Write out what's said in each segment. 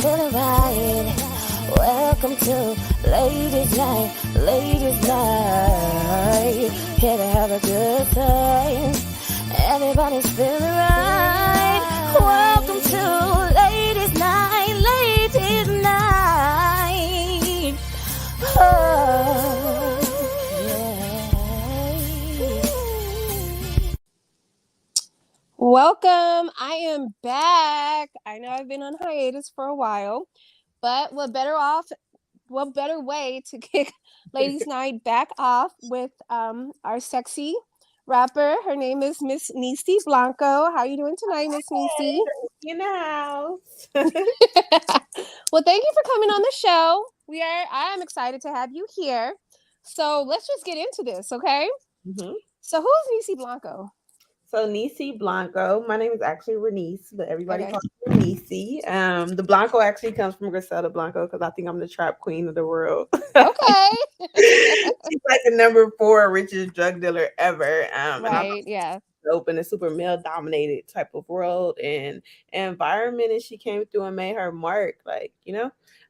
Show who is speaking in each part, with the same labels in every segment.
Speaker 1: feeling right. Welcome to Ladies Night, Ladies Night. Here to have a good time. Everybody's feeling right. Welcome to Ladies Night, Ladies Night. Oh, yeah.
Speaker 2: Welcome. I am back. I know I've been on hiatus for a while, but what better way to kick Ladies Night back off with our sexy rapper. Her name is Miss Niecey Blanco. How you doing tonight, Miss Niecey?
Speaker 3: In the house.
Speaker 2: Well, thank you for coming on the show. I am excited to have you here. So let's just get into this, okay?
Speaker 3: Mm-hmm.
Speaker 2: So who's Niecey Blanco?
Speaker 3: So Niecey Blanco. My name is actually Renice, but everybody
Speaker 2: Okay.
Speaker 3: calls me Niecey. The Blanco actually comes from Griselda Blanco because I think I'm the trap queen of the world.
Speaker 2: Okay.
Speaker 3: She's like the number 4 richest drug dealer ever. And I
Speaker 2: Right, yeah.
Speaker 3: open a super male dominated type of world and environment, and she came through and made her mark,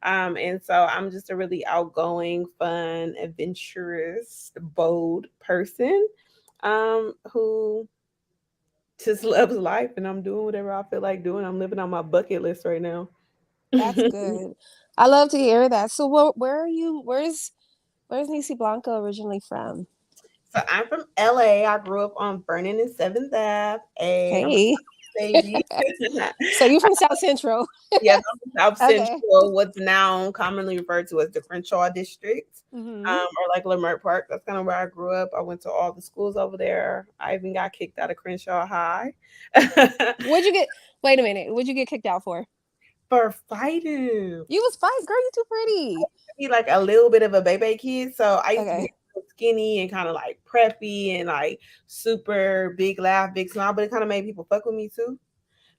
Speaker 3: and so I'm just a really outgoing, fun, adventurous, bold person who just loves life, and I'm doing whatever I feel like doing. I'm living on my bucket list right now.
Speaker 2: That's good. I love to hear that. So where are you? Where's Niecey Blanco originally from?
Speaker 3: So I'm from LA. I grew up on Vernon and 7th Ave. And I'm a
Speaker 2: Hey.
Speaker 3: baby.
Speaker 2: So you from South Central?
Speaker 3: Yes, I'm from South
Speaker 2: Okay.
Speaker 3: Central, what's now commonly referred to as the Crenshaw District,
Speaker 2: Mm-hmm.
Speaker 3: or like Lamert Park. That's kind of where I grew up. I went to all the schools over there. I even got kicked out of Crenshaw High.
Speaker 2: What'd you get? Wait a minute. What'd you get kicked out for?
Speaker 3: For fighting.
Speaker 2: You was fighting, girl. You too pretty.
Speaker 3: Be like a little bit of a baby kid. So I used to
Speaker 2: Okay.
Speaker 3: be skinny and kind of like preppy and like super big laugh, big smile, but it kind of made people fuck with me too.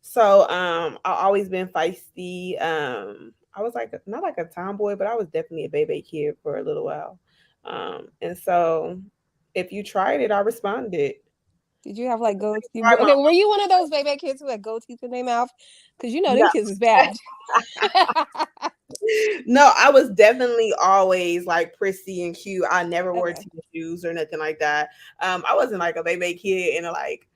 Speaker 3: So I always been feisty. I was like not like a tomboy, but I was definitely a baby kid for a little while. And so if you tried it, I responded.
Speaker 2: Did you have like gold teeth?
Speaker 3: Try my-
Speaker 2: Okay, were you one of those baby kids who had gold teeth in their mouth? Because you know them
Speaker 3: No.
Speaker 2: kids is bad.
Speaker 3: No, I was definitely always like prissy and cute. I never wore
Speaker 2: Okay.
Speaker 3: tennis shoes or nothing like that. I wasn't like a baby kid in a like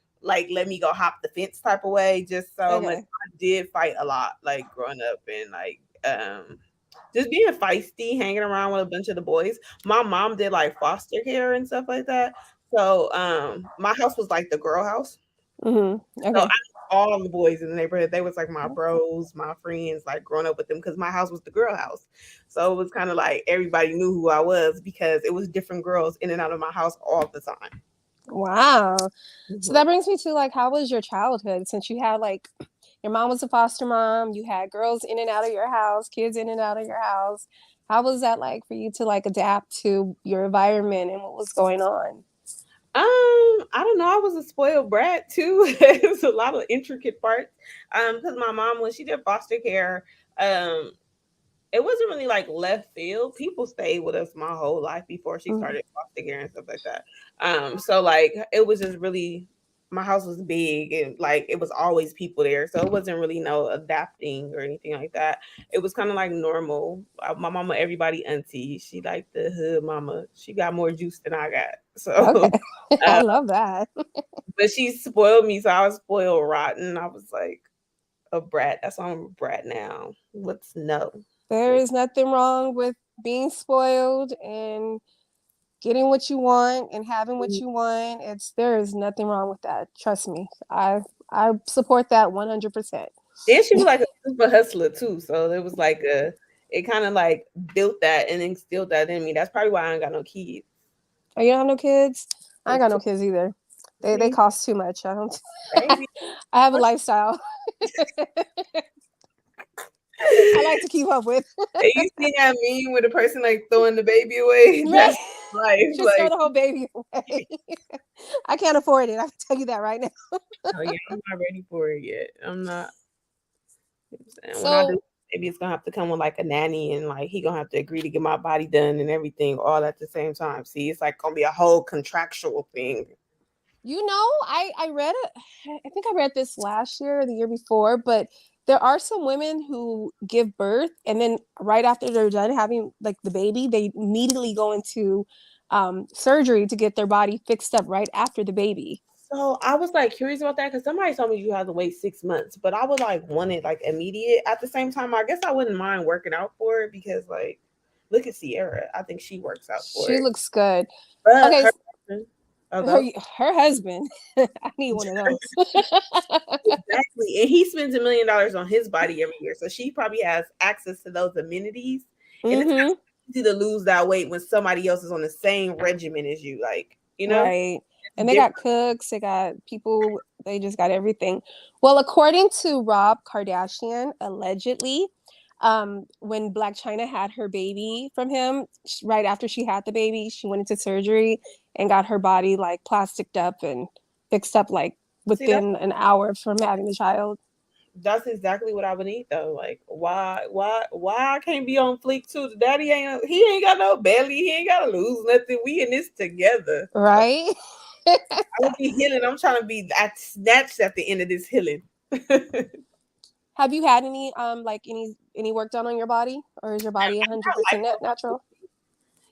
Speaker 3: let me go hop the fence type of way. Just so much.
Speaker 2: Okay.
Speaker 3: I did fight a lot, like growing up and like just being feisty, hanging around with a bunch of the boys. My mom did like foster care and stuff like that. So my house was like the girl house.
Speaker 2: Mm-hmm.
Speaker 3: So I
Speaker 2: Okay.
Speaker 3: all the boys in the neighborhood, they was like my bros, my friends, like growing up with them because my house was the girl house. So it was kind of like everybody knew who I was because it was different girls in and out of my house all the time.
Speaker 2: Wow. So
Speaker 3: Mhm.
Speaker 2: that brings me to like, how was your childhood? Since you had like, your mom was a foster mom, you had girls in and out of your house, kids in and out of your house. How was that like for you to like adapt to your environment and what was going on?
Speaker 3: I don't know. I was a spoiled brat too. It was a lot of intricate parts. Because my mom, when she did foster care, um, it wasn't really like left field. People stayed with us my whole life before she
Speaker 2: Mm,
Speaker 3: started foster care and stuff like that. So like it was just really my house was big and like it was always people there. So it wasn't really no adapting or anything like that. It was kind of like normal. My mama, everybody auntie, she like the hood mama. She got more juice than I got.
Speaker 2: okay.
Speaker 3: So
Speaker 2: I
Speaker 3: uh,
Speaker 2: love that.
Speaker 3: but she spoiled me, so I was spoiled rotten. I was like a brat. That's why I'm a brat now. What's no?
Speaker 2: There is nothing wrong with being spoiled and getting what you want and having what you want. There is nothing wrong with that. Trust me. I support that 100%.
Speaker 3: Then she was like a super hustler too. So it was like it kind of like built that and instilled that in me. That's probably why I ain't got no kids.
Speaker 2: Oh, you don't have no kids? I ain't
Speaker 3: It's
Speaker 2: got
Speaker 3: too
Speaker 2: no kids either. They
Speaker 3: see,
Speaker 2: cost too much. I don't.
Speaker 3: baby.
Speaker 2: I have a lifestyle. I like to keep up with.
Speaker 3: And you see that meme with the person like throwing the baby away?
Speaker 2: Right.
Speaker 3: That's life.
Speaker 2: Just throw
Speaker 3: Like,
Speaker 2: the whole baby away. I can't afford it. I can tell you that right now.
Speaker 3: oh yeah, I'm not ready for it yet. I'm not. And when I do,
Speaker 2: So
Speaker 3: maybe it's gonna have to come with like a nanny and like he gonna have to agree to get my body done and everything all at the same time. See, it's like gonna be a whole contractual thing.
Speaker 2: I read it. I think I read this last year or the year before, but there are some women who give birth and then right after they're done having like the baby, they immediately go into surgery to get their body fixed up right after the baby.
Speaker 3: So I was like curious about that because somebody told me you have to wait 6 months, but I would like want it like immediate. At the same time, I guess I wouldn't mind working out for it because like, look at Sierra. I think she works out for
Speaker 2: She
Speaker 3: it.
Speaker 2: looks good.
Speaker 3: But
Speaker 2: Okay,
Speaker 3: her husband, oh
Speaker 2: her
Speaker 3: go
Speaker 2: her husband, I need one of those.
Speaker 3: exactly, and he spends $1 million on his body every year, so she probably has access to those amenities, and it's
Speaker 2: Mm-hmm.
Speaker 3: easy to lose that weight when somebody else is on the same regimen as you. Like,
Speaker 2: Right.
Speaker 3: it's
Speaker 2: And they got
Speaker 3: different.
Speaker 2: cooks, they got people, they just got everything. Well, according to Rob Kardashian, allegedly, when Blac Chyna had her baby from him, right after she had the baby, she went into surgery and got her body like plasticed up and fixed up like
Speaker 3: See, that's
Speaker 2: within an hour from having the child.
Speaker 3: that's exactly what I would need though. Like, why I can't be on fleek too? The daddy ain't he ain't got no belly. He ain't got to lose nothing. We in this together.
Speaker 2: Right?
Speaker 3: I would be healing. I'm trying to be at snatched at the end of this healing.
Speaker 2: Have you had any like any work done on your body, or is your body
Speaker 3: I
Speaker 2: 100% natural?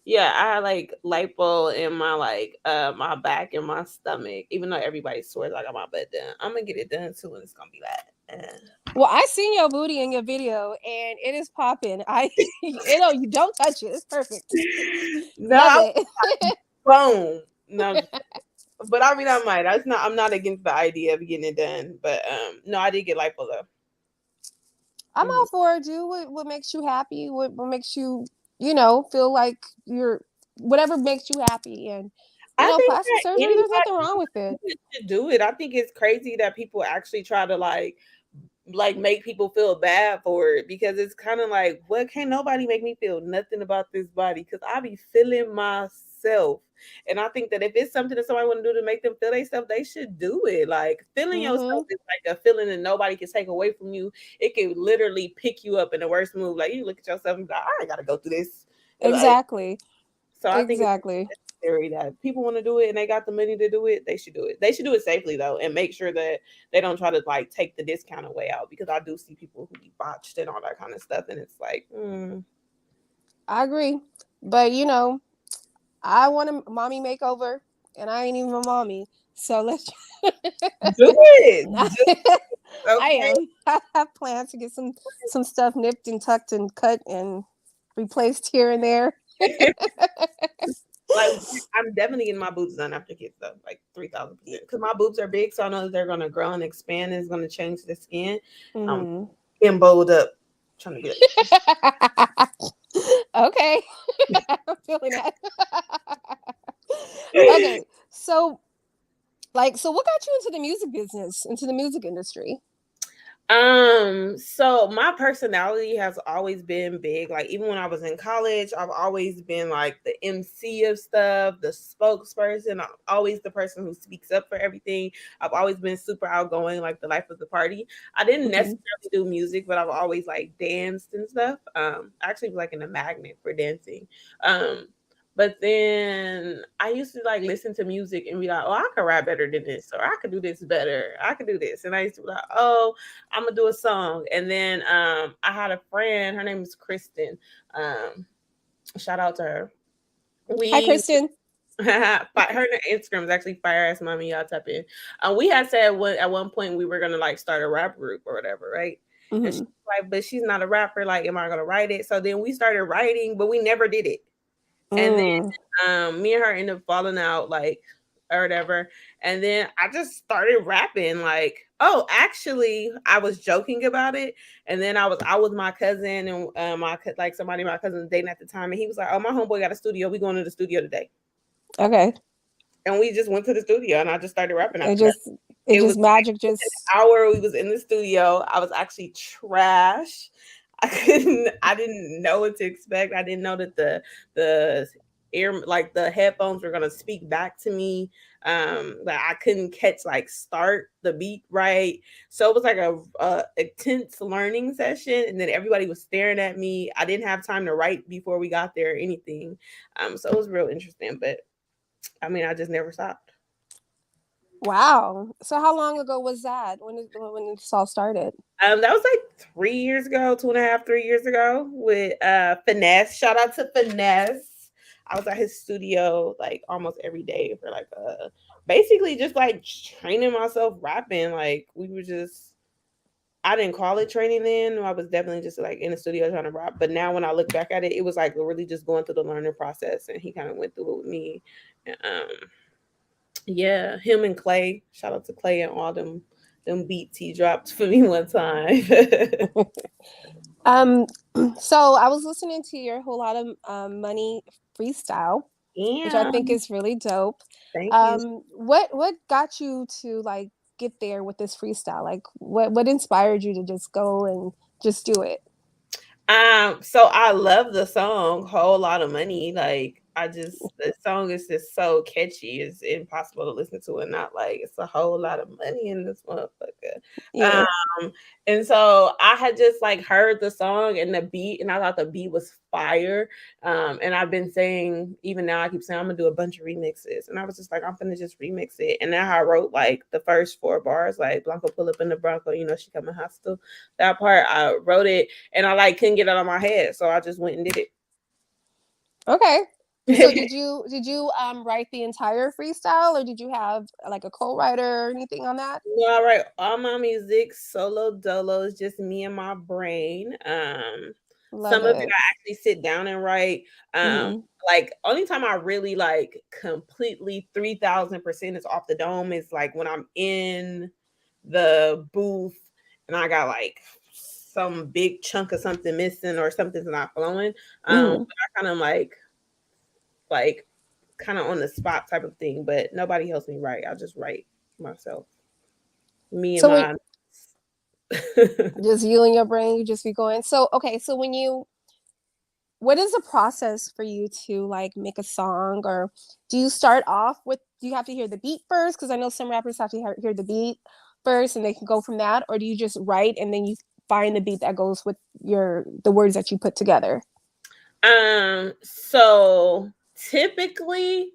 Speaker 3: Yeah, I had like lipo in my like my back and my stomach. Even though everybody swears I got my butt done, I'm gonna get it done too, and it's gonna be that.
Speaker 2: Well, I seen your booty in your video, and it is popping. You know, you don't touch it. It's perfect.
Speaker 3: No,
Speaker 2: Love
Speaker 3: I
Speaker 2: it.
Speaker 3: boom. No, but I mean I might. That's not. I'm not against the idea of getting it done. But no, I did get lipo though.
Speaker 2: I'm
Speaker 3: Mhm.
Speaker 2: all for it. Do what makes you happy. What makes you, you know, feel like you're whatever makes you happy. And you
Speaker 3: I
Speaker 2: know,
Speaker 3: think
Speaker 2: plastic
Speaker 3: that
Speaker 2: surgery. There's nothing wrong with it.
Speaker 3: anybody should do it. I think it's crazy that people actually try to like make people feel bad for it because it's kind of like, what, can't nobody make me feel nothing about this body because I be feeling myself. And I think that if it's something that somebody want to do to make them feel themselves, they should do it. Like feeling yourself
Speaker 2: Mm-hmm.
Speaker 3: is like a feeling that nobody can take away from you. It can literally pick you up in the worst move. Like you look at yourself and be like, I ain't gotta go through this. Like,
Speaker 2: Exactly.
Speaker 3: so I think it's
Speaker 2: Exactly.
Speaker 3: necessary that if people want to do it and they got the money to do it, they should do it. They should do it safely though, and make sure that they don't try to like take the discounted way out because I do see people who be botched and all that kind of stuff, and it's like,
Speaker 2: I agree. But you know, I want a mommy makeover, and I ain't even a mommy. So let's.
Speaker 3: do it.
Speaker 2: I
Speaker 3: Okay.
Speaker 2: am. I have plans to get some stuff nipped and tucked and cut and replaced here and there.
Speaker 3: Like I'm definitely getting my boobs done after kids though, like 3,000% because my boobs are big, so I know that they're gonna grow and expand and it's gonna change the skin. Um,
Speaker 2: Mm.
Speaker 3: getting bowled up, trying to get.
Speaker 2: Okay, I'm feeling that. Okay, so so what got you into the music business, into the music industry?
Speaker 3: So my personality has always been big. Like even when I was in college, I've always been like the MC of stuff, the spokesperson. I'm always the person who speaks up for everything. I've always been super outgoing, like the life of the party. I didn't
Speaker 2: Hmm.
Speaker 3: necessarily do music, but I've always like danced and stuff. I actually was like in a magnet for dancing. Um, but then I used to like listen to music and be like, oh, I could rap better than this, or I could do this better. I could do this. And I used to be like, oh, I'm gonna do a song. And then I had a friend, her name is Kristen. Um, shout out to her.
Speaker 2: Hi,
Speaker 3: We
Speaker 2: Kristen.
Speaker 3: her Instagram is actually fire ass mommy. Y'all tap in. We had said at one point we were gonna like start a rap group or whatever, right? And she's
Speaker 2: Hmm.
Speaker 3: like, but she's not a rapper. Like, am I gonna write it? So then we started writing, but we never did it. And
Speaker 2: Mm.
Speaker 3: then me and her ended up falling out, like or whatever. And then I just started rapping. Like, oh, actually, I was joking about it. And then I was my cousin and like somebody my cousin was dating at the time, and he was like, "Oh, my homeboy got a studio. We going to the studio today."
Speaker 2: Okay.
Speaker 3: And we just went to the studio, and I just started rapping
Speaker 2: It
Speaker 3: after that.
Speaker 2: just it
Speaker 3: It was
Speaker 2: just magic
Speaker 3: an
Speaker 2: just
Speaker 3: hour we was in the studio. I was actually trash. I didn't know what to expect. I didn't know that the ear like the headphones were gonna speak back to me. Like I couldn't catch like start the beat right. So it was like a intense learning session, and then everybody was staring at me. I didn't have time to write before we got there or anything. So it was real interesting, but I mean I just never stopped.
Speaker 2: Wow. So how long ago was that when this all started?
Speaker 3: That was like 3 years ago, 2.5, 3 years ago with Finesse. Shout out to Finesse. I was at his studio like almost every day for like basically just like training myself rapping. Like we were just I didn't call it training then. I was definitely just like in the studio trying to rap. But now when I look back at it, it was like really just going through the learning process, and he kind of went through it with me. Yeah, him and Clay. Shout out to Clay and all them beats he dropped for me one time.
Speaker 2: Um, so I was listening to your whole lot of money freestyle, which I
Speaker 3: Yeah,
Speaker 2: think is really dope.
Speaker 3: thank you.
Speaker 2: What got you to like get there with this freestyle? Like what inspired you to just go and just do it?
Speaker 3: So I love the song "Whole Lot of Money." Like I just the song is just so catchy. It's impossible to listen to and not like it's a whole lot of money in this motherfucker.
Speaker 2: Yeah.
Speaker 3: And so I had just like heard the song and the beat, and I thought the beat was fire. And I've been saying, even now, I keep saying I'm gonna do a bunch of remixes, and I was just like, I'm gonna just remix it. And then I wrote like the first four bars, like Blanco pull up in the Bronco, she coming hostile. That part I wrote it, and I like couldn't get it out of my head, so I just went and did
Speaker 2: Okay. So
Speaker 3: it.
Speaker 2: did you write the entire freestyle or did you have like a co-writer or anything on that?
Speaker 3: Well, all right. All my music, solo dolo, is just me and my brain.
Speaker 2: Love
Speaker 3: Some of it
Speaker 2: it.
Speaker 3: I actually sit down and write. Um,
Speaker 2: Hmm.
Speaker 3: like only time I really like completely 3,000% is off the dome is like when I'm in the booth and I got like some big chunk of something missing or something's not flowing.
Speaker 2: Hmm.
Speaker 3: But I kind of like kind of on the spot type of thing, but nobody helps me write. I just write myself. Me and
Speaker 2: So when
Speaker 3: my
Speaker 2: just you and your brain, you just be going. So okay, so when you what is the process for you to like make a song or do you start off with do you have to hear the beat first because I know some rappers have to hear the beat first and they can go from that or do you just write and then you find the beat that goes with your the words that you put together.
Speaker 3: So typically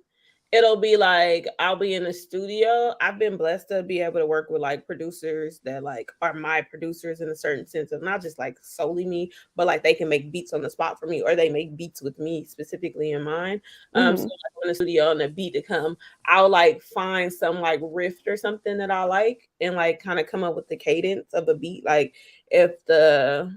Speaker 3: it'll be like I'll be in the studio. I've been blessed to be able to work with like producers that like are my producers in a certain sense of not just like solely me, but like they can make beats on the spot for me or they make beats with me specifically in mind. So
Speaker 2: Hmm.
Speaker 3: like in the studio and the beat to come, I'll like find some like riff or something that I like and like kind of come up with the cadence of a beat. Like if the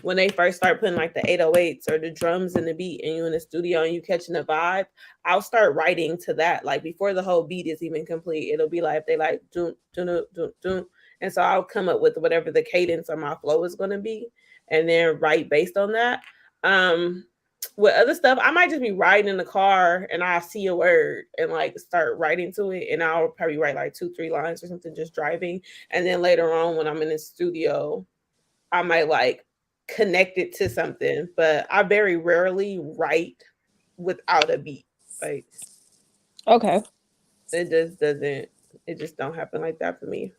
Speaker 3: when they first start putting like the 808s or the drums in the beat and you in the studio and you catching the vibe, I'll start writing to that. Like before the whole beat is even complete, it'll be like if they like doom, doom, doom, doom. And so I'll come up with whatever the cadence of my flow is gonna be and then write based on that. Um with other stuff, I might just be riding in the car and I see a word and like start writing to it and I'll probably write like 2, 3 lines or something just driving. And then later on when I'm in the studio, I might like connect it to something, but I very rarely write without a beat. Like
Speaker 2: Okay.
Speaker 3: it just doesn't. It just don't happen like that for me.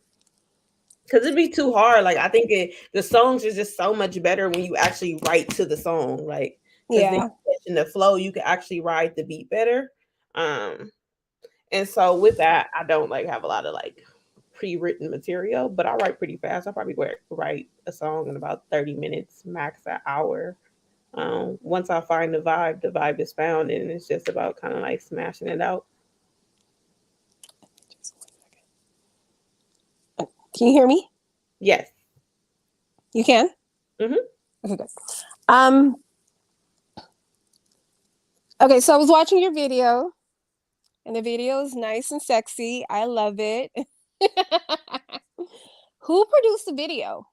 Speaker 3: Cause it'd be too hard. Like I think the songs is just so much better when you actually write to the song. Like because then
Speaker 2: Yeah.
Speaker 3: in the flow you can actually ride the beat better. Um, and so with that, I don't like have a lot of like pre-written material, but I write pretty fast. I probably write a song in about 30 minutes, max an hour. Once I find the vibe is found, and it's just about kind of like smashing it out.
Speaker 2: Can you hear me?
Speaker 3: Yes.
Speaker 2: You can?
Speaker 3: Hmm.
Speaker 2: Okay, good. Um, okay, so I was watching your video, and the video is nice and sexy. I love it. Who produced the video?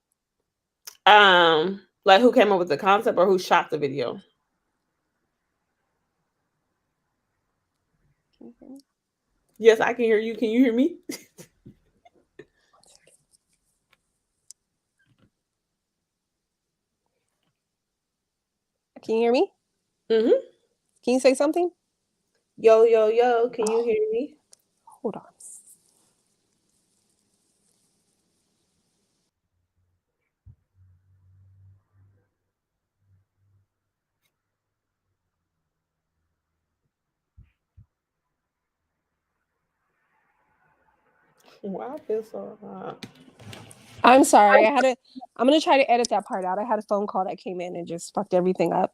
Speaker 3: Like who came up with the concept or who shot the video?
Speaker 2: Can you hear me?
Speaker 3: Yes, I can hear you. Can you hear me?
Speaker 2: Can you hear me?
Speaker 3: Hmm.
Speaker 2: Can you say something?
Speaker 3: Yo, yo, yo. Can you
Speaker 2: Oh,
Speaker 3: hear me?
Speaker 2: hold on.
Speaker 3: Why I feel so hot?
Speaker 2: I'm sorry. I'm gonna try to edit that part out. I had a phone call that came in and just fucked everything up.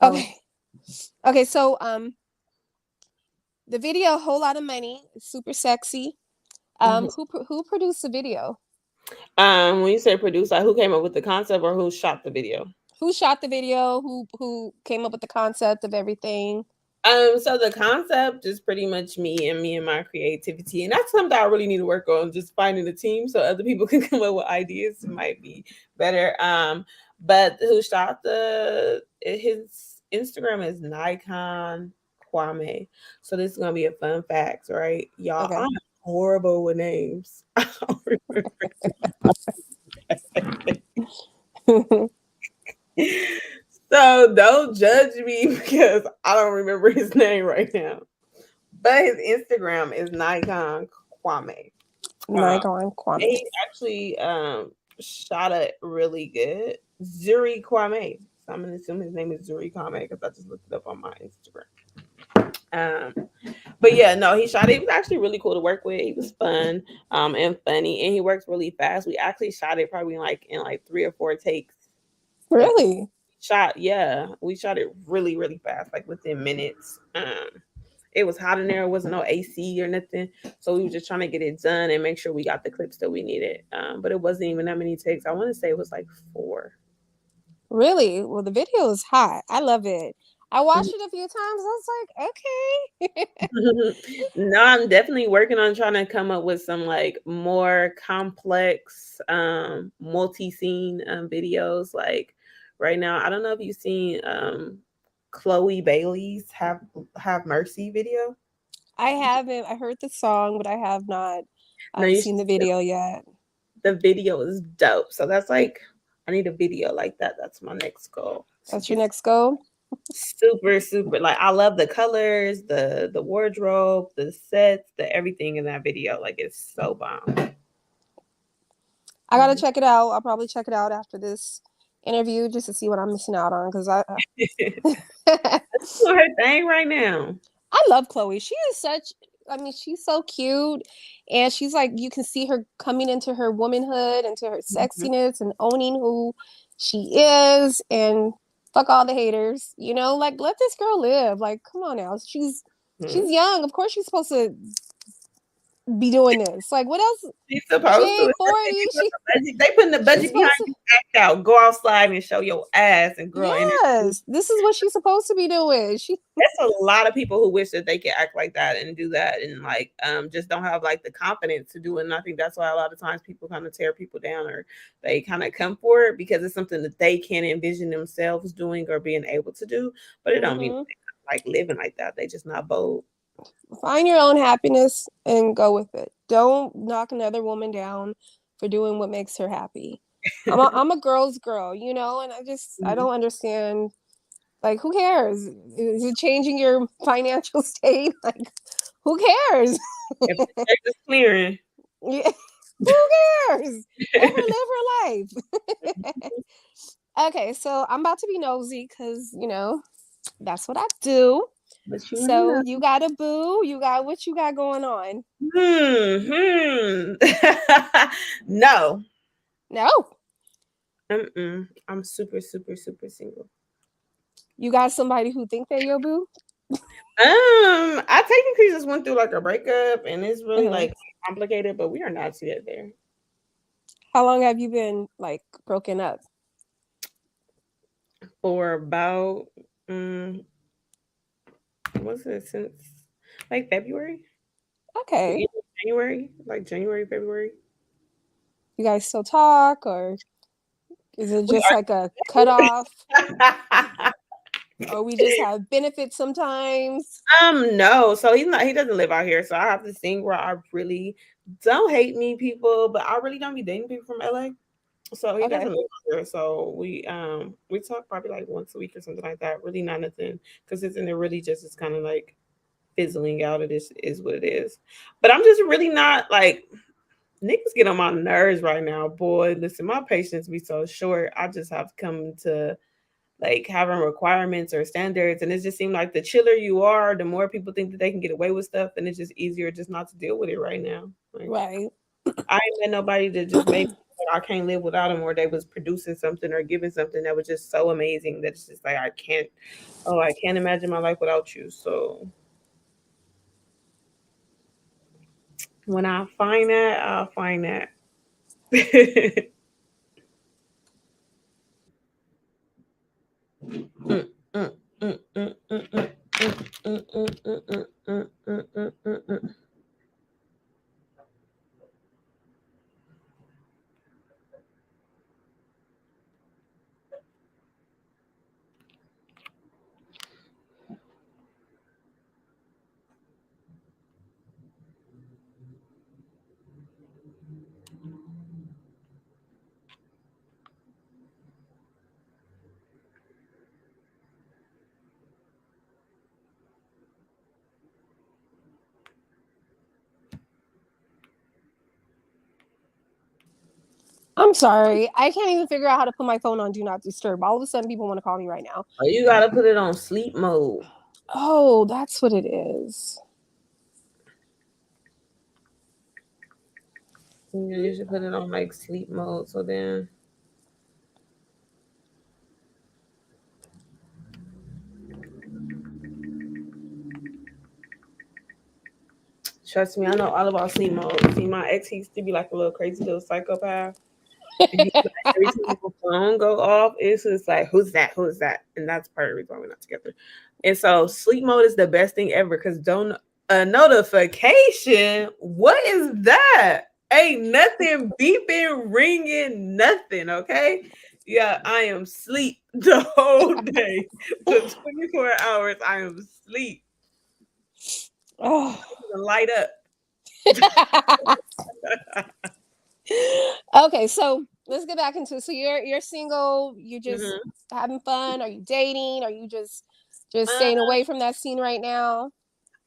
Speaker 3: Oh.
Speaker 2: Okay. Okay, so the video "Whole Lot of Money" is super sexy.
Speaker 3: Mhm.
Speaker 2: Who produced the video?
Speaker 3: When you say produce, like who came up with the concept or who shot the video?
Speaker 2: Who shot the video? Who came up with the concept of everything?
Speaker 3: So the concept is pretty much me and my creativity, and that's something I really need to work on. Just finding a team so other people can come up with ideas. It might be better. But who shot his Instagram is Nikon Kwame. So this is gonna be a fun fact, right, y'all?
Speaker 2: Okay.
Speaker 3: I'm horrible with names. I don't remember. So don't judge me because I don't remember his name right now. But his Instagram is Nikon Kwame.
Speaker 2: Nikon
Speaker 3: And
Speaker 2: Kwame.
Speaker 3: he actually shot it really good. Zuri Kwame. So I'm gonna assume his name is Zuri Kwame because I just looked it up on my Instagram. But yeah, no, he shot it. He was actually really cool to work with. He was fun, and funny, and he works really fast. We actually shot it probably in like 3 or 4 takes. Like
Speaker 2: Really?
Speaker 3: yeah, we shot it really, really fast, like within minutes. It was hot in there. It wasn't no AC or nothing. So we were just trying to get it done and make sure we got the clips that we needed. But it wasn't even that many takes. I want to say it was like 4.
Speaker 2: Really? Well, the video is hot. I love it. I watched it a few times. I was like, okay.
Speaker 3: No, I'm definitely working on trying to come up with some like more complex multi-scene videos. Like right now, I don't know if you've seen Chloe Bailey's Have Mercy video.
Speaker 2: I haven't. I heard the song, but I have not
Speaker 3: No, you
Speaker 2: seen
Speaker 3: should.
Speaker 2: the video yet.
Speaker 3: The video is dope. So that's like I need a video like that. That's my next goal. To
Speaker 2: That's your
Speaker 3: get
Speaker 2: next goal?
Speaker 3: super, super like I love the colors, the wardrobe, the sets, the everything in that video. Like it's so bomb.
Speaker 2: I gotta check it out. I'll probably check it out after this interview just to see what I'm missing out on because I
Speaker 3: That's doing her thing right now.
Speaker 2: I love Chloe. She is such I mean, she's so cute and she's like you can see her coming into her womanhood, into her
Speaker 3: Mhm.
Speaker 2: sexiness and owning who she is and fuck all the haters. You know, like let this girl live. Like come on now. She's young. Of course she's supposed to be doing this. Like what else?
Speaker 3: She's
Speaker 2: She
Speaker 3: supposed to.
Speaker 2: ain't 40.
Speaker 3: They putting the
Speaker 2: She's
Speaker 3: budget behind
Speaker 2: supposed to
Speaker 3: you. Act out. Go outside and show your ass and girl. And
Speaker 2: Yes. This is what she's supposed to be doing. She
Speaker 3: there's a lot of people who wish that they could act like that and do that and like just don't have like the confidence to do it. And I think that's why a lot of times people kind of tear people down or they kind of come for it because it's something that they can't envision themselves doing or being able to do. But it don't mean
Speaker 2: Mhm.
Speaker 3: they like living like that. They just not bold.
Speaker 2: Find your own happiness and go with it. Don't knock another woman down for doing what makes her happy. I'm a girl's girl, you know, and I
Speaker 3: Mhm.
Speaker 2: don't understand like who cares? Is it changing your financial state? Like who cares?
Speaker 3: If the check is clearing.
Speaker 2: Yeah. Who cares? Let her live her life. Okay, so I'm about to be nosy because, you know, that's what I do.
Speaker 3: But you
Speaker 2: So
Speaker 3: know.
Speaker 2: you got a boo? You got what you got going on?
Speaker 3: Hmm. No.
Speaker 2: No.
Speaker 3: I'm super, super, super single.
Speaker 2: You got somebody who think they your boo?
Speaker 3: I technically just went through like a breakup, and it's really
Speaker 2: Uh-huh.
Speaker 3: like complicated, but we are not together
Speaker 2: How long have you been like broken up?
Speaker 3: for about what's it since like February, the
Speaker 2: Okay.
Speaker 3: end of January, like January, February.
Speaker 2: You guys still talk or is it
Speaker 3: We
Speaker 2: just like a cutoff?
Speaker 3: are.
Speaker 2: Or we just have benefits sometimes?
Speaker 3: No, so he's not. He doesn't live out here, so I have this thing where I really don't hate me people, but I really don't be dating people from LA. So he doesn't
Speaker 2: Okay.
Speaker 3: live here. So we talk probably like once a week or something like that. Really not nothing because it's and it really just is kind of like fizzling out. It is what it is. But I'm just really not like niggas get on my nerves right now, boy. Listen, my patience be so short. I just have to come to like having requirements or standards, and it just seemed like the chiller you are, the more people think that they can get away with stuff, and it's just easier just not to deal with it right now. Like,
Speaker 2: Right.
Speaker 3: I ain't met nobody that just made me feel like I can't live without them, or they was producing something or giving something that was just so amazing that it's just like I can't. Oh, I can't imagine my life without you. So when I find that, I'll find that. Mm, mm, mm, mm, mm, mm, mm, mm, mm, mm, mm, mm, mm, mm, mm.
Speaker 2: I'm sorry. I can't even figure out how to put my phone on do not disturb. All of a sudden, people want to call me right now.
Speaker 3: Oh, you gotta put it on sleep mode.
Speaker 2: Oh, that's what it is.
Speaker 3: You should put it on like sleep mode. So then, trust me, I know all about sleep mode. See, my ex he used to be like a little crazy little psychopath. And he, like, every time the phone go off, it's just like, who's that? Who's that? And that's part of the reason why we're not together. And so sleep mode is the best thing ever because don't a notification. What is that? Ain't nothing beeping, ringing, nothing. Okay. Yeah, I am sleep the whole day. The 24 hours I am sleep.
Speaker 2: Oh.
Speaker 3: Light up.
Speaker 2: Okay, so let's get back into it. So you're single, you just
Speaker 3: Mhm.
Speaker 2: having fun, are you dating? Are you just staying
Speaker 3: Uh,
Speaker 2: away from that scene right now?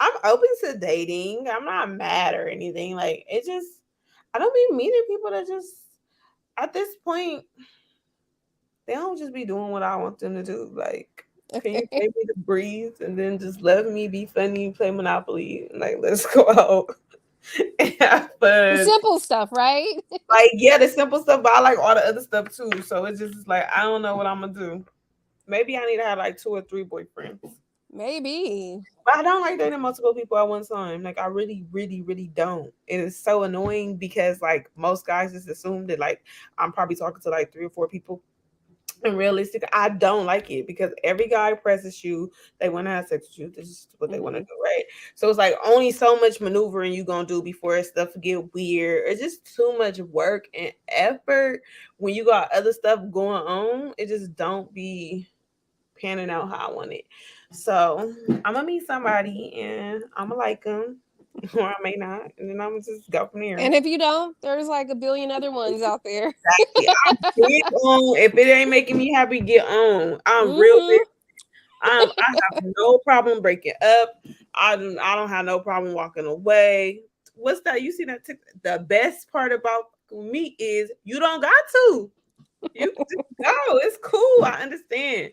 Speaker 3: I'm open to dating. I'm not mad or anything. Like it just I don't be meeting people that just at this point they don't just be doing what I want them to do. Like, can you pay me to breathe and then just let me be funny, play Monopoly, and like let's go out and have
Speaker 2: The
Speaker 3: fun.
Speaker 2: simple stuff, right?
Speaker 3: Like, yeah, the simple stuff, but I like all the other stuff too. So it's just like I don't know what I'm gonna do. Maybe I need to have like 2 or 3 boyfriends.
Speaker 2: Maybe.
Speaker 3: But I don't like dating multiple people at one time. Like I really, really, really don't. It is so annoying because like most guys just assume that like I'm probably talking to like 3 or 4 people. And realistic, I don't like it because every guy presses you, they want to have sex with you. This is what they want to
Speaker 2: Hmm.
Speaker 3: do, right? So it's like only so much maneuvering you gonna do before stuff get weird. It's just too much work and effort when you got other stuff going on. It just don't be panning out how I want it. So I'm gonna meet somebody and I'm gonna like them, or I may not, and then I'm gonna just go from there.
Speaker 2: And if you don't, there's like a billion other ones out there.
Speaker 3: Exactly. I'm big on if it ain't making me happy, get on. I'm real big.
Speaker 2: Hmm.
Speaker 3: I have no problem breaking up. I don't have no problem walking away. What's that? You see that? The best part about me is you don't got to. You can just go. It's cool. I understand.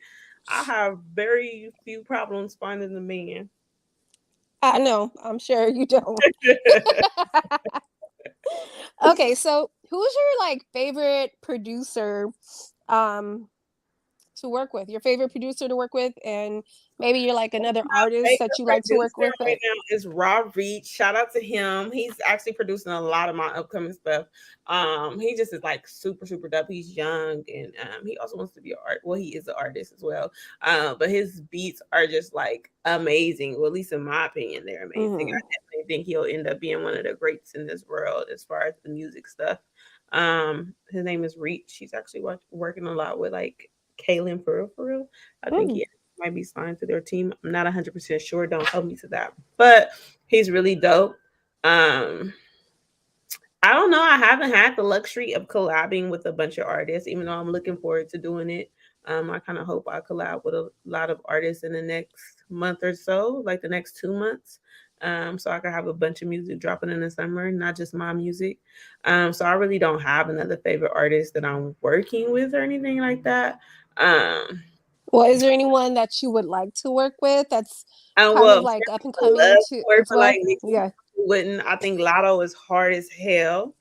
Speaker 3: I have very few problems finding a man.
Speaker 2: I know. I'm sure you don't. Okay, so who's your like favorite producer um to work with? Your favorite producer to work with, and maybe you're like another artist that
Speaker 3: Favorite
Speaker 2: you like to work
Speaker 3: producer
Speaker 2: with.
Speaker 3: right now is Raw Reach. Shout out to him. He's actually producing a lot of my upcoming stuff. He just is like super, super dope. He's young and he also wants to be an art. Well, he is an artist as well. But his beats are just like amazing. Well, at least in my opinion, they're amazing.
Speaker 2: Hmm.
Speaker 3: I definitely think he'll end up being one of the greats in this world as far as the music stuff. His name is Reach. He's actually working a lot with like Kaylin for real. I think
Speaker 2: Hmm.
Speaker 3: he might be signed to their team. I'm not 100% sure. Don't hold me to that. But he's really dope. Um, I don't know. I haven't had the luxury of collabing with a bunch of artists, even though I'm looking forward to doing it. I kind of hope I collab with a lot of artists in the next month or so, like the next 2 months. So I can have a bunch of music dropping in the summer, not just my music. So I really don't have another favorite artist that I'm working with or anything like that. Um,
Speaker 2: Well, is there anyone that you would like to work with that's kind of
Speaker 3: well,
Speaker 2: like up and
Speaker 3: I
Speaker 2: coming
Speaker 3: love
Speaker 2: to
Speaker 3: to work
Speaker 2: as
Speaker 3: for like
Speaker 2: well?
Speaker 3: Nieceys
Speaker 2: Yeah.
Speaker 3: wouldn't. I think Lotto is hard as hell.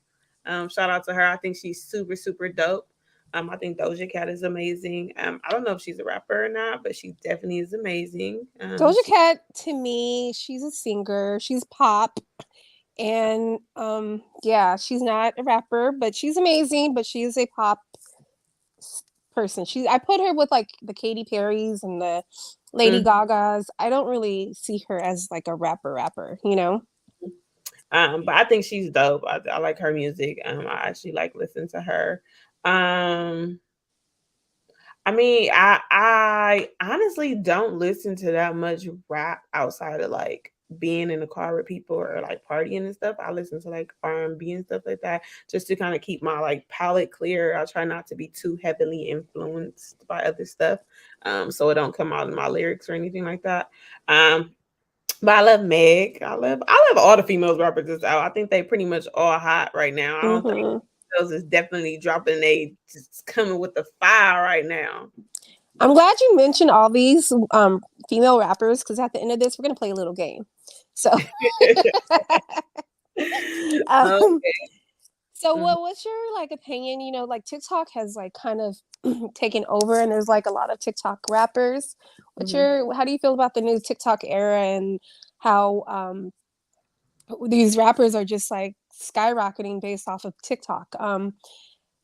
Speaker 3: Shout out to her. I think she's super, super dope. I think Doja Cat is amazing. I don't know if she's a rapper or not, but she definitely is amazing.
Speaker 2: Doja Cat, to me, she's a singer. She's pop. And yeah, she's not a rapper, but she's amazing, but she is a pop person. I put her with like the Katy Perrys and the Lady
Speaker 3: mm,
Speaker 2: Gagas. I don't really see her as like a rapper, you know?
Speaker 3: but I think she's dope. I like her music. I actually like listening to her. Um, I mean, I honestly don't listen to that much rap outside of like being in the car with people or like partying and stuff. I listen to like R&B and stuff like that just to kind of keep my like palette clear. I try not to be too heavily influenced by other stuff, so it don't come out in my lyrics or anything like that. Um, but I love Meg. I love all the females rappers that's out. I think they pretty much all hot right now. I don't think
Speaker 2: Hmm.
Speaker 3: those is definitely dropping. They just coming with the fire right now.
Speaker 2: I'm glad you mentioned all these female rappers because at the end of this, we're gonna play a little game. So, um,
Speaker 3: Okay.
Speaker 2: so
Speaker 3: Mhm,
Speaker 2: what's your like opinion? You know, like TikTok has like kind of taken over, and there's like a lot of TikTok rappers.
Speaker 3: mhm.
Speaker 2: How do you feel about the new TikTok era and how these rappers are just like skyrocketing based off of TikTok?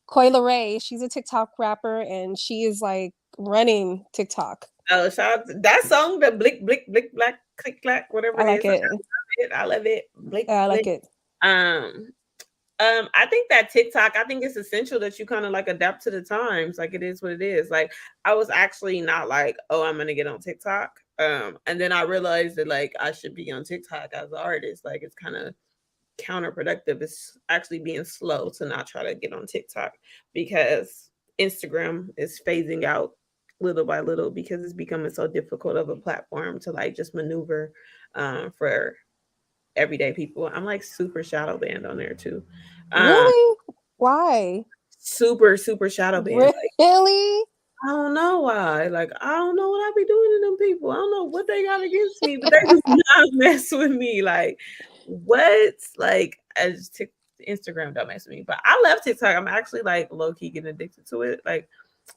Speaker 2: Coi Leray, she's a TikTok rapper, and she is like running TikTok.
Speaker 3: Oh, shout out to that song, the blick, blick, blick, black, click, clack, whatever
Speaker 2: I
Speaker 3: it
Speaker 2: like
Speaker 3: is. I
Speaker 2: it.
Speaker 3: love it. I love it. Blick,
Speaker 2: I like
Speaker 3: blick.
Speaker 2: it.
Speaker 3: Um, I think that TikTok, I think it's essential that you kind of like adapt to the times. Like it is what it is. Like I was actually not like, oh, I'm gonna get on TikTok. And then I realized that like I should be on TikTok as an artist. Like it's kind of counterproductive. It's actually being slow to not try to get on TikTok because Instagram is phasing out little by little because it's becoming so difficult of a platform to like just maneuver for everyday people. I'm like super shadow banned on there too. Um,
Speaker 2: Really? Why?
Speaker 3: super, super shadow banned. Like
Speaker 2: Really?
Speaker 3: I don't know why. Like I don't know what I be doing to them people. I don't know what they got against me, but they just not mess with me. Like what? Like I just took Instagram don't mess with me. But I love TikTok. I'm actually like low key getting addicted to it. Like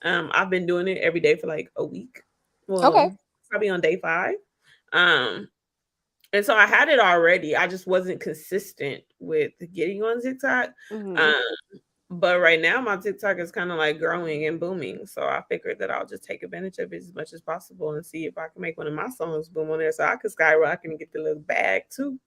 Speaker 3: I've been doing it every day for like a week.
Speaker 2: Okay.
Speaker 3: Well, probably on day 5. Um and so I had it already. I just wasn't consistent with getting on TikTok.
Speaker 2: Hmm.
Speaker 3: Um but right now, my TikTok is kind of like growing and booming. So I figured that I'll just take advantage of it as much as possible and see if I can make one of my songs boom on there so I can skyrocket and get the little bag too.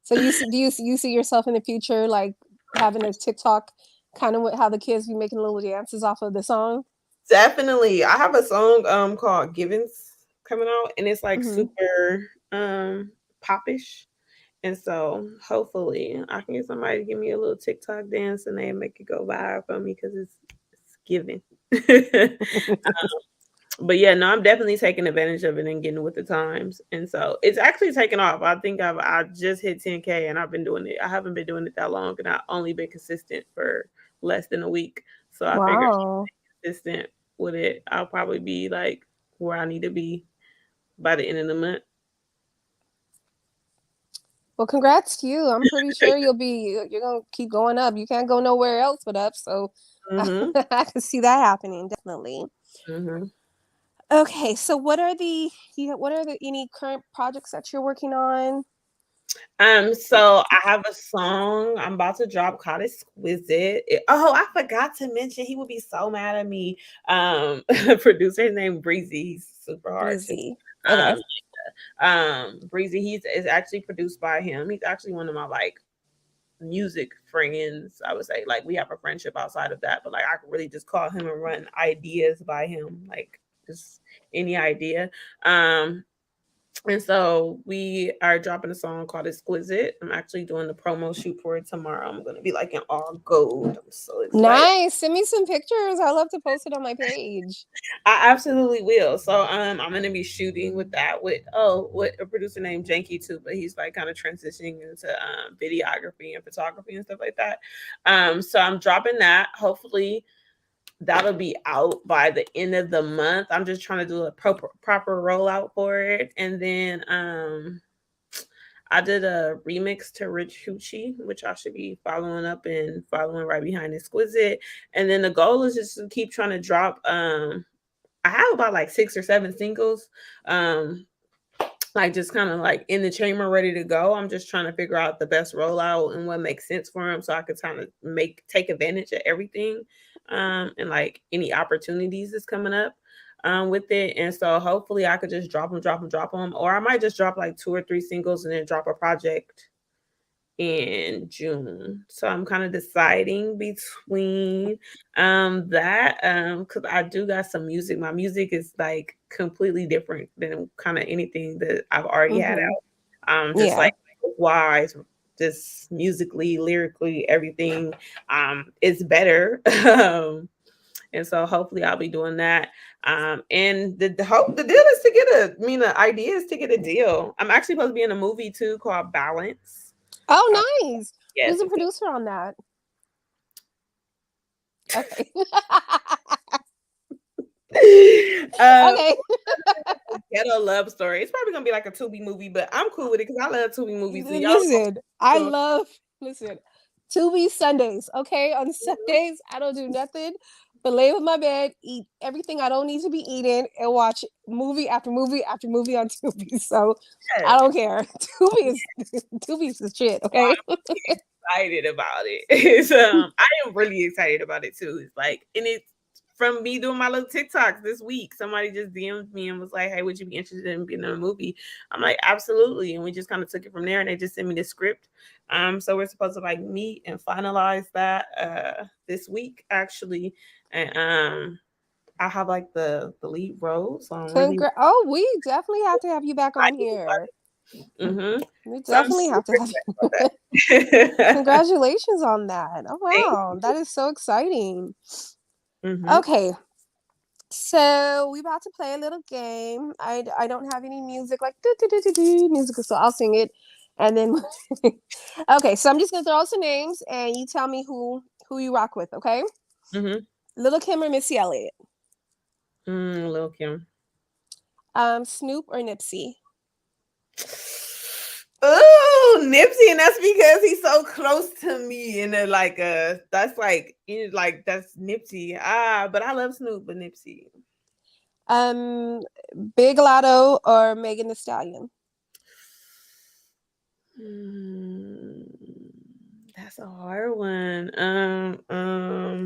Speaker 2: So you see yourself in the future like having a TikTok kind of with how the kids be making little dances off of the song?
Speaker 3: Definitely. I have a song called Givens coming out and it's like
Speaker 2: Hmm.
Speaker 3: super popish. And so hopefully I can get somebody to give me a little TikTok dance and they make it go viral for me because it's giving. But yeah, no, I'm definitely taking advantage of it and getting with the times. And so it's actually taken off. I think I just hit 10K and I've been doing it. I haven't been doing it that long and I've only been consistent for less than a week. So I figured
Speaker 2: Wow.
Speaker 3: consistent with it, I'll probably be like where I need to be by the end of the month.
Speaker 2: Well, congrats to you. I'm pretty sure you're gonna keep going up. You can't go nowhere else but up. So
Speaker 3: Mm-hmm.
Speaker 2: I can see that happening definitely.
Speaker 3: Mm-hmm.
Speaker 2: Okay, so what are the any current projects that you're working on?
Speaker 3: So I have a song I'm about to drop called Exquisite. Oh, I forgot to mention he would be so mad at me. Producer his name Breezy. He's super hard too.
Speaker 2: Breezy. Okay.
Speaker 3: Um, Breezy, he's is actually produced by him. He's actually one of my like music friends. I would say like we have a friendship outside of that, but like I could really just call him and run ideas by him, like just any idea. Um, and so we are dropping a song called Exquisite. I'm actually doing the promo shoot for it tomorrow. I'm gonna be like in all gold. I'm so excited.
Speaker 2: Nice. Send me some pictures. I love to post it on my page.
Speaker 3: I absolutely will. So I'm gonna be shooting with that with a producer named Janky too, but he's like kind of transitioning into videography and photography and stuff like that. So I'm dropping that. Hopefully that'll be out by the end of the month. I'm just trying to do a proper rollout for it. And then I did a remix to Rich Hoochie, which I should be following up and following right behind Exquisite. And then the goal is just to keep trying to drop. I have about like 6 or 7 singles. Um, like just kind of like in the chamber ready to go. I'm just trying to figure out the best rollout and what makes sense for them so I could kind of take advantage of everything and like any opportunities that's coming up with it. And so hopefully I could just drop them, or I might just drop like 2 or 3 singles and then drop a project in June. So I'm kind of deciding between that cuz I do got some music. My music is like completely different than kind of anything that I've already had
Speaker 2: Mm-hmm.
Speaker 3: out. Just
Speaker 2: Yeah.
Speaker 3: like wise, just musically, lyrically, everything is better. And so hopefully I'll be doing that. And the deal is to get the idea is to get a deal. I'm actually supposed to be in a movie too called Balance. Uh,
Speaker 2: Oh, nice.
Speaker 3: yes,
Speaker 2: Who's the
Speaker 3: it's
Speaker 2: producer on that? Okay.
Speaker 3: um,
Speaker 2: Okay.
Speaker 3: ghetto love story. It's probably gonna be like a Tubi movie, but I'm cool with it because I love Tubi movies. And y'all
Speaker 2: Listen, I
Speaker 3: know,
Speaker 2: love listen. Tubi Sundays. Okay, on Sundays I don't do nothing but lay with my bed, eat everything I don't need to be eating, and watch movie after movie after movie on Tubi. So I
Speaker 3: yes,
Speaker 2: don't care. Tubi is Tubi is the shit. Okay.
Speaker 3: excited about it. It's, I am really excited about it too. It's like, and it's from me doing my little TikToks this week. Somebody just DM'd me and was like, "Hey, would you be interested in being in a movie?" I'm like, "Absolutely," and we just kind of took it from there. And they just sent me the script. So we're supposed to like meet and finalize that this week actually, and I have like the lead role, so I'm really
Speaker 2: Oh, we definitely have to have you back on
Speaker 3: excited about
Speaker 2: here.
Speaker 3: it.
Speaker 2: We
Speaker 3: So I'm
Speaker 2: definitely have to
Speaker 3: super
Speaker 2: have
Speaker 3: excited
Speaker 2: you.
Speaker 3: about that.
Speaker 2: Congratulations on that. Oh
Speaker 3: Thank
Speaker 2: wow, that is so exciting.
Speaker 3: you.
Speaker 2: Okay, so we about to play a little game. I don't have any music like do do do do do music, so I'll sing it, and then okay. So I'm just gonna throw out some names, and you tell me who you rock with. Okay,
Speaker 3: Mhm.
Speaker 2: Little Kim or Missy Elliott,
Speaker 3: Lil Kim.
Speaker 2: Snoop or Nipsey.
Speaker 3: Oh, Nipsey, and that's because he's so close to me, and like that's like like that's Nipsey. But I love Snoop, but Nipsey.
Speaker 2: Um, Big Lotto or Megan Thee Stallion.
Speaker 3: Mm, that's a hard one.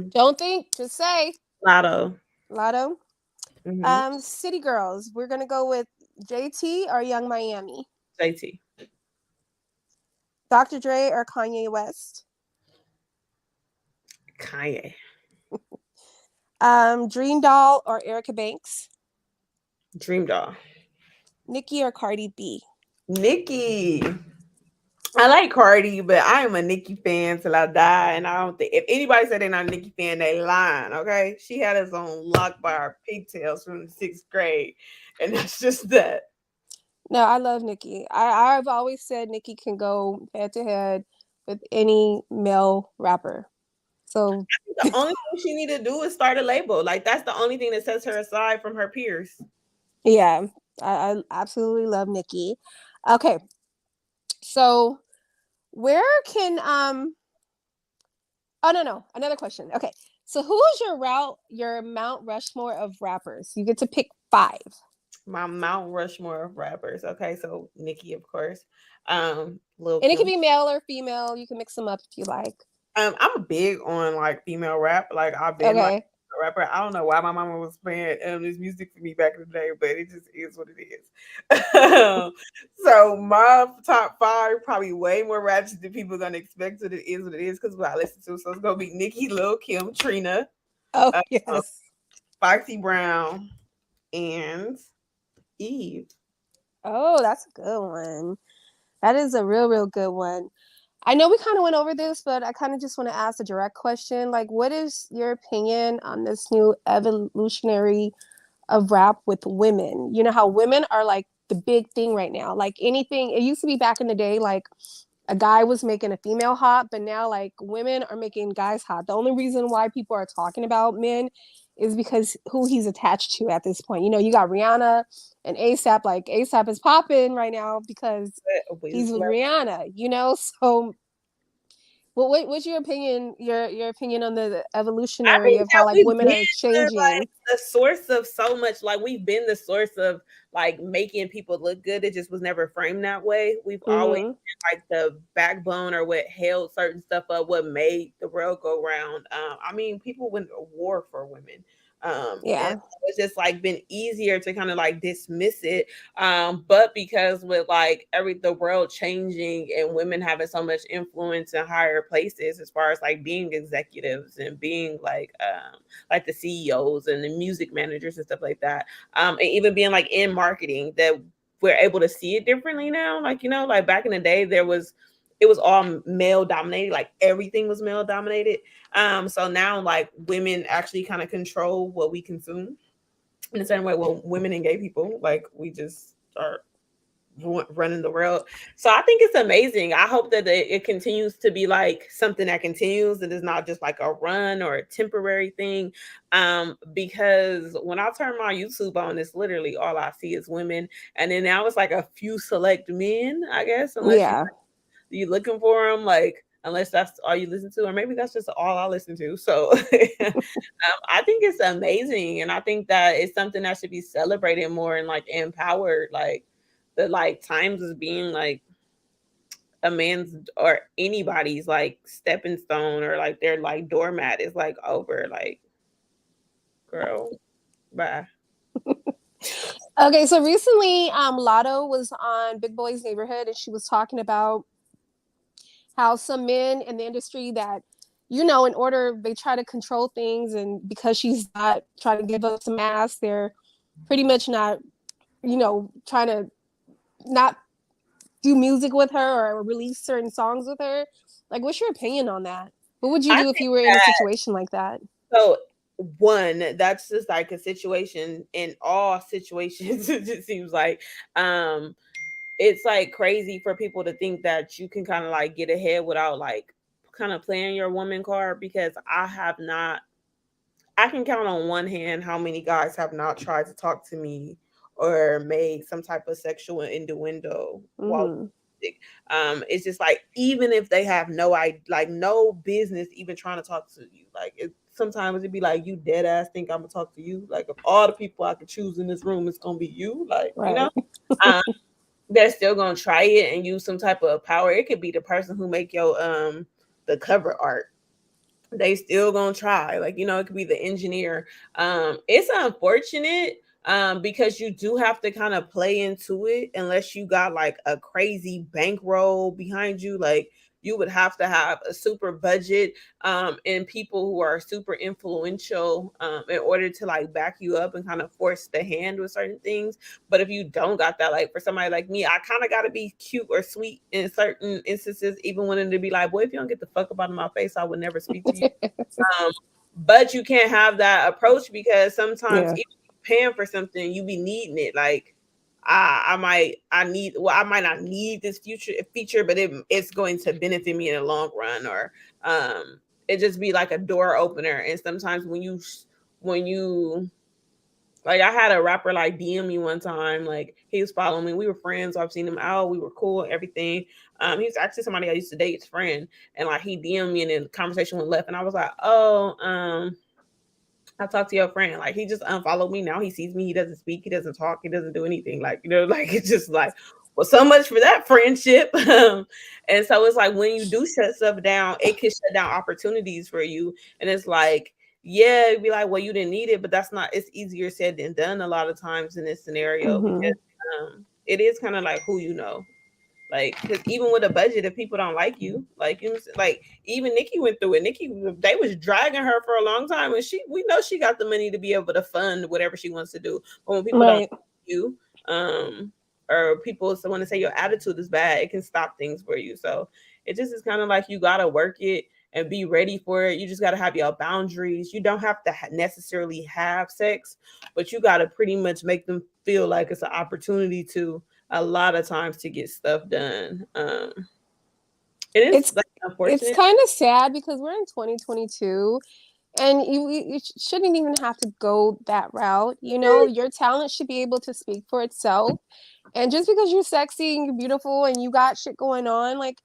Speaker 2: Don't think, just say
Speaker 3: Lotto.
Speaker 2: Lotto.
Speaker 3: Mm-hmm.
Speaker 2: City Girls. We're gonna go with JT or Young Miami.
Speaker 3: JT.
Speaker 2: Dr. Dre or Kanye West.
Speaker 3: Kanye.
Speaker 2: Dream Doll or Erica Banks.
Speaker 3: Dream Doll.
Speaker 2: Nicki or Cardi B.
Speaker 3: Nicki. I like Cardi, but I am a Nicki fan till I die. And I don't think if anybody said they're not a Nicki fan, they lying. Okay, she had us on lock by our pigtails from the 6th grade, and that's just that.
Speaker 2: No, I love Nicki. I've always said Nicki can go head to head with any male rapper. So
Speaker 3: The only thing she need to do is start a label. Like that's the only thing that sets her aside from her peers.
Speaker 2: yeah, I absolutely love Nicki. Okay, so where can oh no, another question. Okay, so who is your Mount Rushmore of rappers? You get to pick five.
Speaker 3: My Mount Rushmore of rappers. Okay, so Nicki, of course. Lil
Speaker 2: And it can
Speaker 3: Kim.
Speaker 2: be male or female. You can mix them up if you like.
Speaker 3: I'm big on like female rap. Like I've been like
Speaker 2: Okay.
Speaker 3: a rapper. I don't know why my mama was playing this music for me back in the day, but it just is what it is. So my top five probably way more ratchet than people gonna expect. So it is what it is because what I listen to. So it's gonna be Nicki, Lil Kim, Trina,
Speaker 2: Oh
Speaker 3: uh,
Speaker 2: yes.
Speaker 3: Foxy Brown, and Eve.
Speaker 2: Oh, that's a good one. That is a real good one. I know we kind of went over this, but I kind of just want to ask a direct question. Like, what is your opinion on this new evolutionary of rap with women? You know how women are like the big thing right now. Like anything, it used to be back in the day, like a guy was making a female hot, but now like women are making guys hot. The only reason why people are talking about men is because who he's attached to at this point. You know, you got Rihanna and ASAP. Like ASAP is popping right now because he's with Rihanna. You know, so what's your opinion? Your opinion on the
Speaker 3: I
Speaker 2: evolutionary
Speaker 3: think
Speaker 2: of how
Speaker 3: that
Speaker 2: like
Speaker 3: we've
Speaker 2: women
Speaker 3: been
Speaker 2: are changing?
Speaker 3: the source of so much. Like we've been the source of like making people look good. It just was never framed that way. We've always
Speaker 2: Mm-hmm.
Speaker 3: been like the backbone or what held certain stuff up, what made the world go round. I mean, people went to war for women. And
Speaker 2: Yeah.
Speaker 3: it's just like been easier to kind of like dismiss it. But because with like the world changing and women having so much influence in higher places as far as like being executives and being like the CEOs and the music managers and stuff like that. And even being like in marketing, that we're able to see it differently now. Like, you know, like back in the day, it was all male dominated, like everything was male dominated. So now like women actually kind of control what we consume in the same way, well, women and gay people, like we just are running the world. So I think it's amazing. I hope that it continues to be like something that continues. It is not just like a run or a temporary thing. Because when I turn my YouTube on, it's literally all I see is women, and then now it's like a few select men, I guess, unless
Speaker 2: Yeah.
Speaker 3: you looking for them, like unless that's all you listen to, or maybe that's just all I listen to. So I think it's amazing, and I think that it's something that should be celebrated more and like empowered. Like the like times as being like a man's or anybody's like stepping stone or like their like doormat is like over. Like, girl, bye.
Speaker 2: Okay, so recently, Lotto was on Big Boy's Neighborhood, and she was talking about how some men in the industry that, you know, in order they try to control things, and because she's not trying to give up some ass, they're pretty much not, you know, trying to not do music with her or release certain songs with her. Like, what's your opinion on that? What would you
Speaker 3: I
Speaker 2: do if
Speaker 3: think
Speaker 2: you were in a
Speaker 3: that
Speaker 2: situation like that?
Speaker 3: so one, that's just like a situation in all situations. It just seems like um it's like crazy for people to think that you can kind of like get ahead without like kind of playing your woman card, because I have not, I can count on one hand how many guys have not tried to talk to me or made some type of sexual innuendo while
Speaker 2: Mm-hmm.
Speaker 3: it's just like even if they have no business even trying to talk to you, like sometimes it'd be like, you dead ass think I'm gonna talk to you? Like of all the people I could choose in this room, it's gonna be you, like, you know.
Speaker 2: Right.
Speaker 3: um they're still gonna try it and use some type of power. It could be the person who make your the cover art. They still gonna try. Like, you know, it could be the engineer. It's unfortunate because you do have to kind of play into it unless you got like a crazy bankroll behind you. Like you would have to have a super budget and people who are super influential in order to like back you up and kind of force the hand with certain things. But if you don't got that, like for somebody like me, I kind of got to be cute or sweet in certain instances, even when to be like, boy, if you don't get the fuck up out of my face, I would never speak to you. um, but you can't have that approach because sometimes
Speaker 2: Yeah.
Speaker 3: even paying for something, you be needing it. Like I might not need this future feature, but it's going to benefit me in the long run, or it just be like a door opener. And sometimes when you like, I had a rapper like DM me one time. Like he was following me. We were friends. So I've seen him out. We were cool, everything. He was actually somebody I used to date's friend. And like he DM'd me and then the conversation went left. And I was like, oh, I talked to your friend. Like he just unfollowed me. Now he sees me. He doesn't speak. He doesn't talk. He doesn't do anything. Like, you know, like it's just like, well, so much for that friendship. And so it's like when you do shut stuff down, it can shut down opportunities for you. And it's like, yeah, it'd be like, well, you didn't need it, but that's not, it's easier said than done a lot of times in this scenario, because
Speaker 2: Mm-hmm.
Speaker 3: it is kind of like who you know. Like, because even with a budget, if people don't like you, like you, like even Nikki went through it. Nikki, they was dragging her for a long time, and we know she got the money to be able to fund whatever she wants to do. But when people don't
Speaker 2: Right.
Speaker 3: like you, or people want to say your attitude is bad, it can stop things for you. So it just is kind of like you gotta work it and be ready for it. You just gotta have your boundaries. You don't have to necessarily have sex, but you gotta pretty much make them feel like it's an opportunity to a lot of times to get stuff done. It is
Speaker 2: It's
Speaker 3: like
Speaker 2: it's
Speaker 3: unfortunate.
Speaker 2: kind of sad because we're in 2022, And you shouldn't even have to go that route. You know, your talent should be able to speak for itself. And just because you're sexy and you're beautiful and you got shit going on, like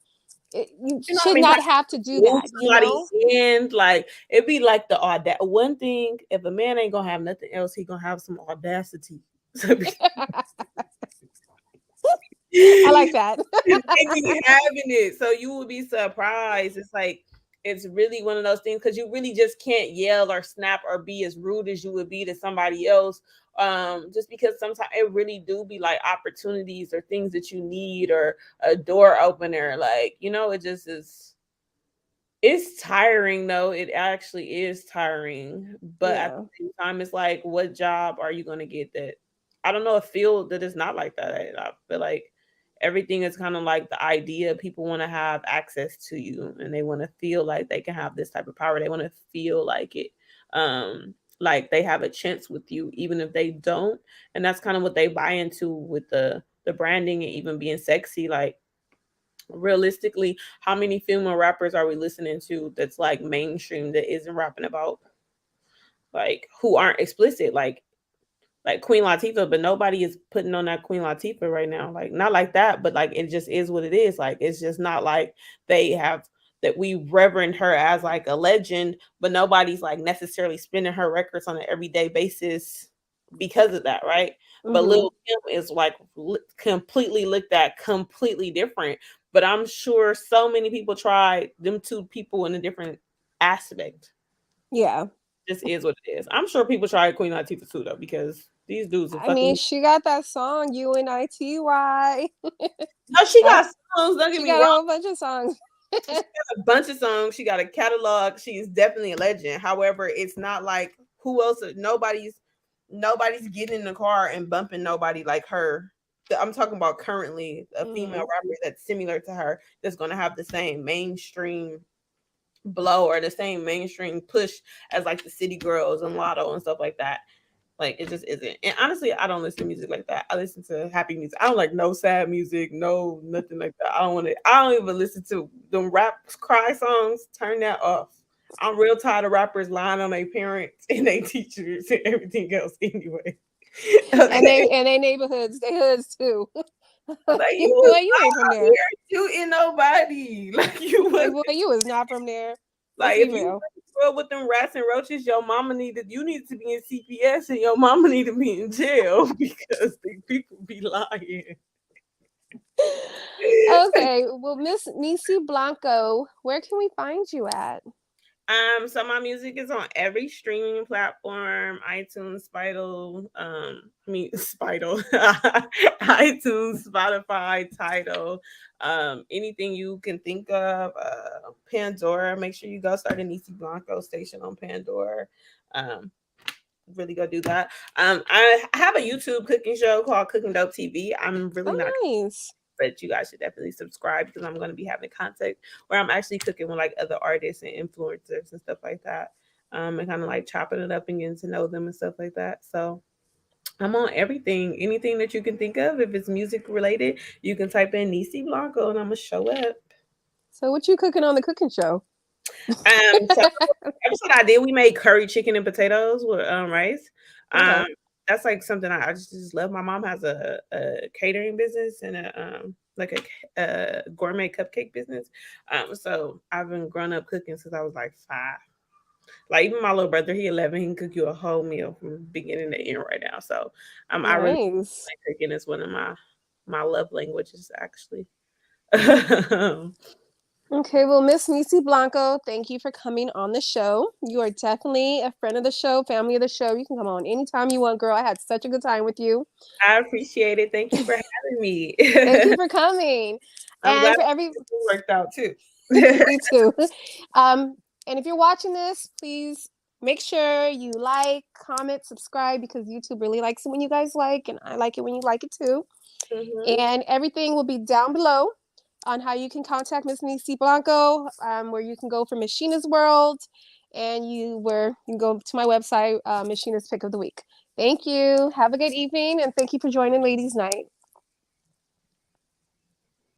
Speaker 2: you
Speaker 3: You know how
Speaker 2: should
Speaker 3: many
Speaker 2: not
Speaker 3: times
Speaker 2: have to do
Speaker 3: move
Speaker 2: that, you
Speaker 3: somebody
Speaker 2: know?
Speaker 3: in? Like it'd be like the audacity. One thing, if a man ain't gonna have nothing else, he gonna have some audacity.
Speaker 2: I like that.
Speaker 3: They be having it, so you will be surprised. It's like it's really one of those things because you really just can't yell or snap or be as rude as you would be to somebody else. Just because sometimes it really do be like opportunities or things that you need or a door opener, like it just is. It's tiring though. It actually is tiring. But at
Speaker 2: Yeah.
Speaker 3: the same time, it's like, what job are you gonna get that I don't know a field that is not like that. I feel like everything is kind of like the idea people want to have access to you and they want to feel like they can have this type of power. They want to feel like it. Like they have a chance with you, even if they don't. And that's kind of what they buy into with the branding and even being sexy. Like realistically, how many female rappers are we listening to that's like mainstream that isn't rapping about like who aren't explicit like Queen Latifah, but nobody is putting on that Queen Latifah right now. Like not like that, but like it just is what it is. Like it's just not like they have that we reverend her as like a legend, but nobody's like necessarily spinning her records on an everyday basis because of that, right? But
Speaker 2: Hmm.
Speaker 3: Lil Kim is like completely looked at completely different. But I'm sure so many people tried them two people in a different aspect.
Speaker 2: Yeah.
Speaker 3: This is what it is. I'm sure people tried Queen Latifah too though, because these dudes are
Speaker 2: I mean,
Speaker 3: fucking.
Speaker 2: she got that song UNITY.
Speaker 3: No, she got
Speaker 2: That's
Speaker 3: songs. Don't get
Speaker 2: she
Speaker 3: me
Speaker 2: got a
Speaker 3: wrong.
Speaker 2: whole bunch of songs.
Speaker 3: She got a bunch of songs. She got a catalog. She is definitely a legend. However, it's not like who else. Nobody's getting in the car and bumping nobody like her. I'm talking about currently a female
Speaker 2: Hmm.
Speaker 3: rapper that's similar to her that's going to have the same mainstream blow or the same mainstream push as like the City Girls and Lotto and stuff like that. Like it just isn't. And honestly, I don't listen to music like that. I listen to happy music. I don't like no sad music, no nothing like that. I don't want to. I don't even listen to them rap cry songs. Turn that off. I'm real tired of rappers lying on their parents and their teachers and everything else. Anyway,
Speaker 2: And
Speaker 3: okay.
Speaker 2: they neighborhoods, they hoods too.
Speaker 3: Like you
Speaker 2: You
Speaker 3: was
Speaker 2: boy, you ain't from
Speaker 3: not out
Speaker 2: there.
Speaker 3: here shooting nobody. Like you
Speaker 2: Like
Speaker 3: was
Speaker 2: boy, you was not from there. Let's
Speaker 3: like
Speaker 2: be
Speaker 3: if you
Speaker 2: real.
Speaker 3: grew up with them rats and roaches, your mama needed to be in CPS and your mama need to be in jail because the people be lying.
Speaker 2: Okay, well, Miss Niecey Blanco, where can we find you at?
Speaker 3: So my music is on every streaming platform, iTunes, Spidle, iTunes, Spotify, Tidal, anything you can think of, Pandora. Make sure you go start a Niecey Blanco station on Pandora. Um, really go do that. I have a YouTube cooking show called Cooking Dope TV. I'm really not,
Speaker 2: Oh, nice.
Speaker 3: but you guys should definitely subscribe because I'm going to be having content where I'm actually cooking with like other artists and influencers and stuff like that. And kind of like chopping it up and getting to know them and stuff like that. So I'm on everything, anything that you can think of. If it's music related, you can type in Niecey Blanco and I'm gonna show up.
Speaker 2: So what you cooking on the cooking show?
Speaker 3: So episode I did, we made curry chicken and potatoes with rice.
Speaker 2: Okay.
Speaker 3: Um, that's like something I just love. My mom has a catering business and a gourmet cupcake business. So I've been growing up cooking since I was like 5. Like even my little brother, he 11, he can cook you a whole meal from beginning to end right now. So I really
Speaker 2: Nice.
Speaker 3: like cooking. Is one of my love languages actually.
Speaker 2: Okay, well, Miss Niecey Blanco, thank you for coming on the show. You are definitely a friend of the show, family of the show. You can come on anytime you want, girl. I had such a good time with you.
Speaker 3: I appreciate it. Thank you for having me.
Speaker 2: Thank you for coming.
Speaker 3: I'm
Speaker 2: And
Speaker 3: glad
Speaker 2: for every
Speaker 3: it worked out too.
Speaker 2: me too. And if you're watching this, please make sure you like, comment, subscribe because YouTube really likes it when you guys like, and I like it when you like it too.
Speaker 3: Mhm.
Speaker 2: And everything will be down below on how you can contact Miss Niecey Blanco, where you can go for Miss.Sheena's World, and where you can go to my website, Miss.Sheena's Pick of the Week. Thank you. Have a good evening, and thank you for joining Ladies Night.